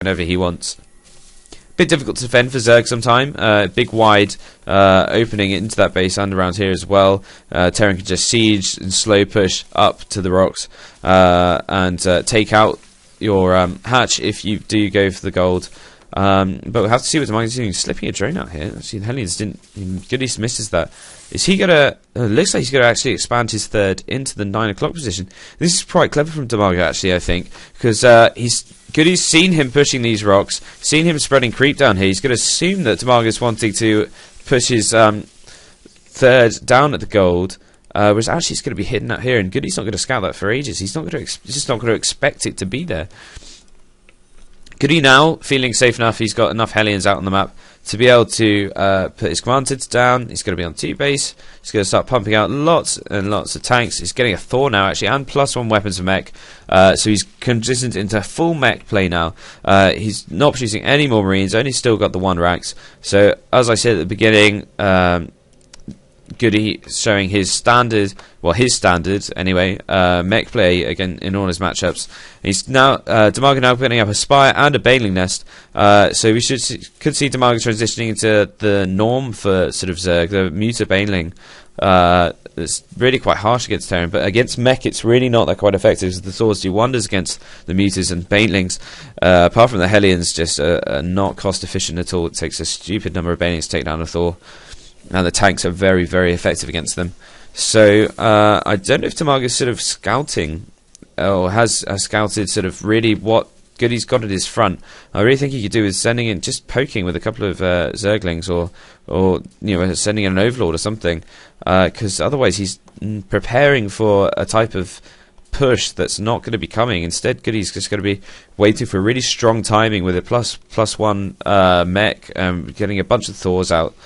whenever he wants. Bit difficult to defend for Zerg sometime. Big wide opening into that base and around here as well. Terran can just siege and slow push up to the rocks and take out your hatch if you do go for the gold. But we'll have to see what Dimaga's doing. Slipping a drone out here. Actually, the Hellions didn't. Goody misses that. Is he gonna? Looks like he's gonna actually expand his third into the 9 o'clock position. This is quite clever from Dimaga, actually. I think because Goody's seen him pushing these rocks, seen him spreading creep down here. He's gonna assume that Dimaga's wanting to push his third down at the gold. Whereas actually it's going to be hidden out here, and Goody's not going to scout that for ages. He's just not going to expect it to be there. Goody now feeling safe enough. He's got enough Hellions out on the map to be able to put his commanders down. He's going to be on 2 base. He's going to start pumping out lots and lots of tanks. He's getting a Thor now actually, and +1 weapons for mech. So he's transitioned into full mech play now. He's not producing any more Marines. Only still got the 1 racks. So as I said at the beginning, Goody showing his standard, well, his standards anyway, mech play again in all his matchups. He's now Dimaga now putting up a spire and a baneling nest, so we could see Dimaga transitioning into the norm for sort of Zerg, the muta baneling. It's really quite harsh against Terran, but against mech it's really not that quite effective. The Thors do wonders against the mutas and banelings. Apart from the Hellions, just not cost efficient at all. It takes a stupid number of banelings to take down a Thor. And the tanks are very, very effective against them. So I don't know if Dimaga's sort of scouting or has scouted sort of really what Goody's got at his front. I really think he could do is sending in, just poking with a couple of Zerglings or you know, sending in an Overlord or something. Because otherwise he's preparing for a type of push that's not going to be coming. Instead, Goody's just going to be waiting for really strong timing with a +1 mech, getting a bunch of Thors out.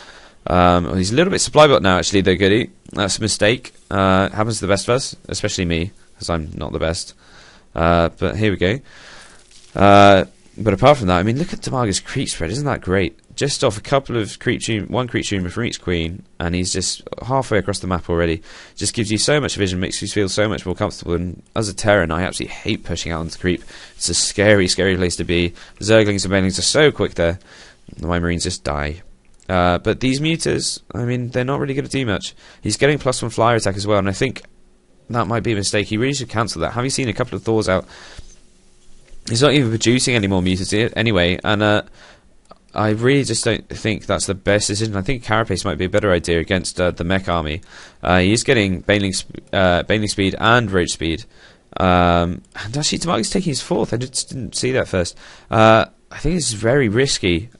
He's a little bit supply bot now, actually, though, Goody. That's a mistake. Happens to the best of us, especially me, because I'm not the best. But here we go. But apart from that, I mean, look at Dimaga's creep spread. Isn't that great? Just off a couple of one creep tumor from each queen, and he's just halfway across the map already. Just gives you so much vision, makes you feel so much more comfortable. And as a Terran, I absolutely hate pushing out onto creep. It's a scary, scary place to be. The Zerglings and Banelings are so quick there. My Marines just die. But these mutas, I mean, they're not really going to do much. He's getting +1 flyer attack as well, and I think that might be a mistake. He really should cancel that. Having seen a couple of Thors out, he's not even producing any more mutas anyway, and I really just don't think that's the best decision. I think Carapace might be a better idea against the mech army. He's getting Baneling speed and Roach speed. And actually, Dimaga's taking his 4th. I just didn't see that first. I think this is very risky.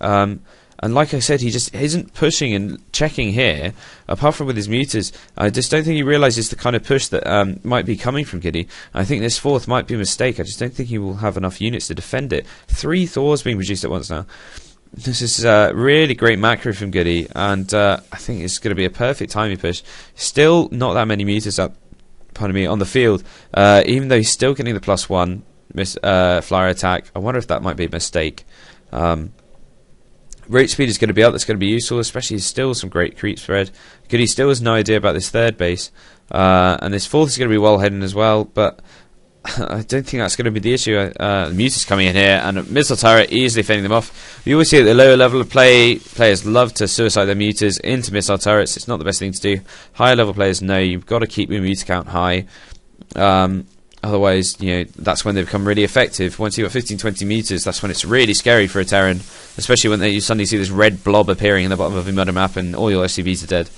And like I said, he just isn't pushing and checking here, apart from with his mutas. I just don't think he realises the kind of push that might be coming from Goody. I think this 4th might be a mistake. I just don't think he will have enough units to defend it. 3 Thors being produced at once now. This is really great macro from Goody, and I think it's going to be a perfect timing push. Still not that many mutas up, pardon me, on the field, even though he's still getting the +1 flyer attack. I wonder if that might be a mistake. Roach speed is going to be up. That's going to be useful, especially still some great creep spread. Goody still has no idea about this 3rd base, and this 4th is going to be well hidden as well. But I don't think that's going to be the issue. The mutas coming in here, and a missile turret easily fending them off. You always see at the lower level of play, players love to suicide their mutas into missile turrets. It's not the best thing to do. Higher level players know you've got to keep your muta count high. Otherwise, you know, that's when they become really effective. Once you've got 15-20 meters, that's when it's really scary for a Terran, especially when you suddenly see this red blob appearing in the bottom of your mudder map and all your SCVs are dead.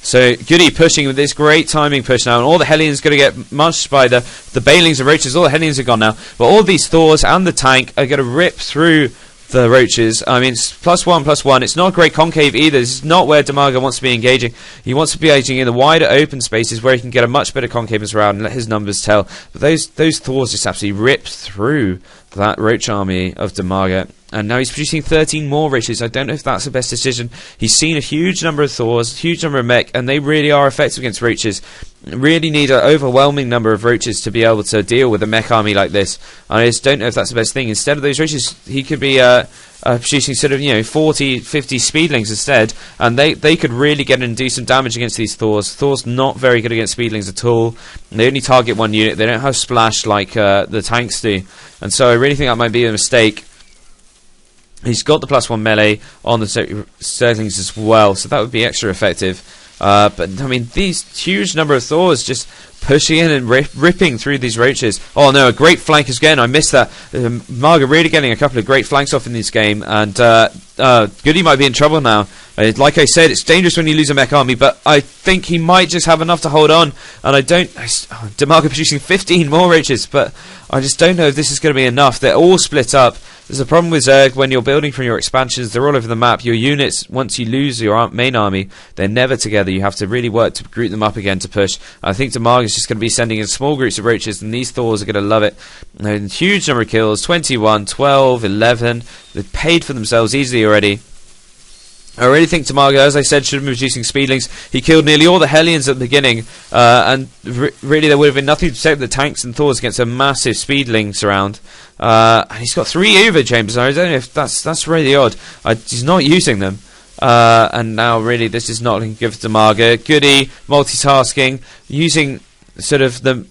So Goody pushing with this great timing push now, and all the Hellions going to get munched by the Banelings and Roaches. All the Hellions are gone now, but all these Thors and the tank are going to rip through the Roaches. I mean, it's +1/+1. It's not a great concave either. This is not where Dimaga wants to be engaging. He wants to be engaging in the wider open spaces where he can get a much better concave around and let his numbers tell. But those Thors just absolutely ripped through that Roach army of Dimaga. And now he's producing 13 more Roaches. I don't know if that's the best decision. He's seen a huge number of Thors, huge number of mech, and they really are effective against Roaches. Really need an overwhelming number of Roaches to be able to deal with a mech army like this. I just don't know if that's the best thing. Instead of those Roaches, he could be producing sort of, you know, 40, 50 Speedlings instead, and they could really get in and do some damage against these Thors. Thors not very good against Speedlings at all. They only target one unit. They don't have splash like the tanks do, and so I really think that might be a mistake. He's got the +1 melee on the Zerglings as well, so that would be extra effective. But I mean, these huge number of Thors just pushing in and ripping through these roaches. Oh no, a great flank again. I missed that. Dimaga really getting a couple of great flanks off in this game, and Goody might be in trouble now. Like I said, it's dangerous when you lose a mech army, but I think he might just have enough to hold on. And Dimaga producing 15 more roaches, but I just don't know if this is going to be enough. They're all split up. There's a problem with Zerg when you're building from your expansions. They're all over the map. Your units, once you lose your main army, they're never together. You have to really work to group them up again to push. I think Dimaga is just going to be sending in small groups of roaches, and these Thors are going to love it. Huge number of kills, 21, 12, 11. They've paid for themselves easily already. I really think Dimaga, as I said, should have been reducing speedlings. He killed nearly all the Hellions at the beginning, and really there would have been nothing to protect the tanks and Thors against a massive speedling surround. And he's got 3 Uva chambers. I don't know if that's really odd. He's not using them. And now really this is not looking good for Dimaga. Goody, multitasking, using sort of the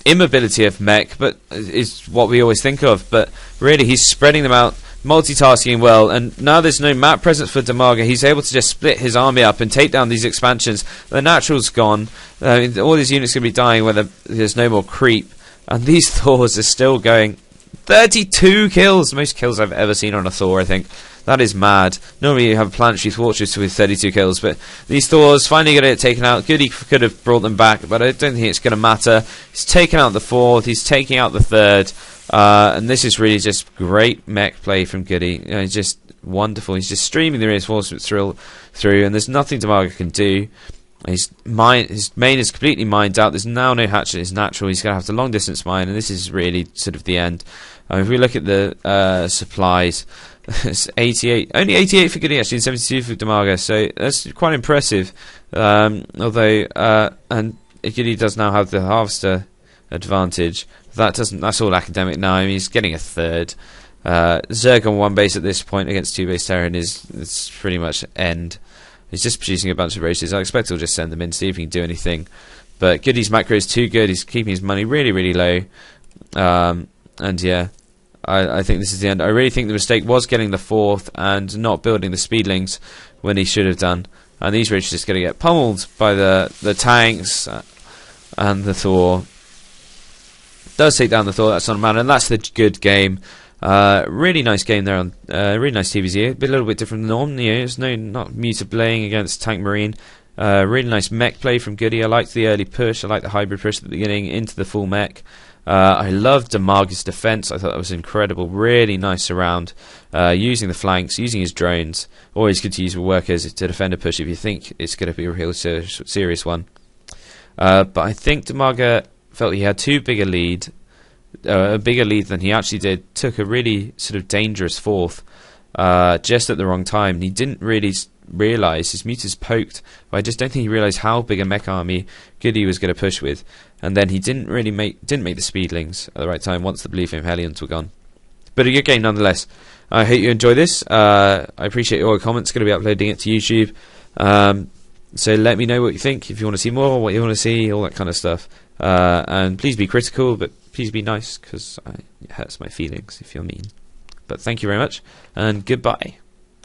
immobility of mech, but is what we always think of. But really he's spreading them out, multitasking well, and now there's no map presence for Dimaga. He's able to just split his army up and take down these expansions. The natural's gone. All these units are going to be dying whether there's no more creep, and these Thors are still going. 32 kills, most kills I've ever seen on a Thor, I think. That is mad. Normally you have a planetary fortress with 32 kills, but these Thors finally get it taken out. Goody could have brought them back, but I don't think it's going to matter. He's taken out the 4th, he's taking out the 3rd, and this is really just great mech play from Goody. Just wonderful. He's just streaming the reinforcements through, and there's nothing Dimaga can do. His main is completely mined out. There's now no hatchet. It's natural. He's going to have to long distance mine, and this is really sort of the end. If we look at the supplies, it's 88, only 88 for Goody actually, and 72 for Dimaga. So that's quite impressive. Although and Goody does now have the harvester advantage. That's all academic now. I mean, he's getting a 3rd. Zerg on 1 base at this point against 2 base Terran it's pretty much end. He's just producing a bunch of races. I expect he'll just send them in, see if he can do anything. But Goody's macro is too good. He's keeping his money really, really low. And yeah, I think this is the end. I really think the mistake was getting the 4th and not building the speedlings when he should have done. And these races are just going to get pummeled by the tanks and the Thor. Does take down the Thor. That's not a matter. And that's the good game. Really nice game there on really nice TVZ. A little bit different than norm. It's not muted playing against Tank Marine. Really nice mech play from Goody. I liked the early push. I liked the hybrid push at the beginning into the full mech. I loved Dimaga's defense. I thought that was incredible. Really nice around, using the flanks, using his drones. Always good to use workers to defend a push if you think it's going to be a real serious one. But I think Dimaga felt he had a bigger lead than he actually did. Took a really sort of dangerous 4th just at the wrong time. He didn't really realise his meters poked, but I just don't think he realised how big a mech army Goody was going to push with, and then he didn't make the speedlings at the right time once the Blue Flame Hellions were gone. But a good game nonetheless. I hope you enjoy this. I appreciate all your comments. Going to be uploading it to YouTube, so let me know what you think, if you want to see more, what you want to see, all that kind of stuff. And please be critical, but please be nice, because it hurts my feelings if you're mean. But thank you very much, and goodbye.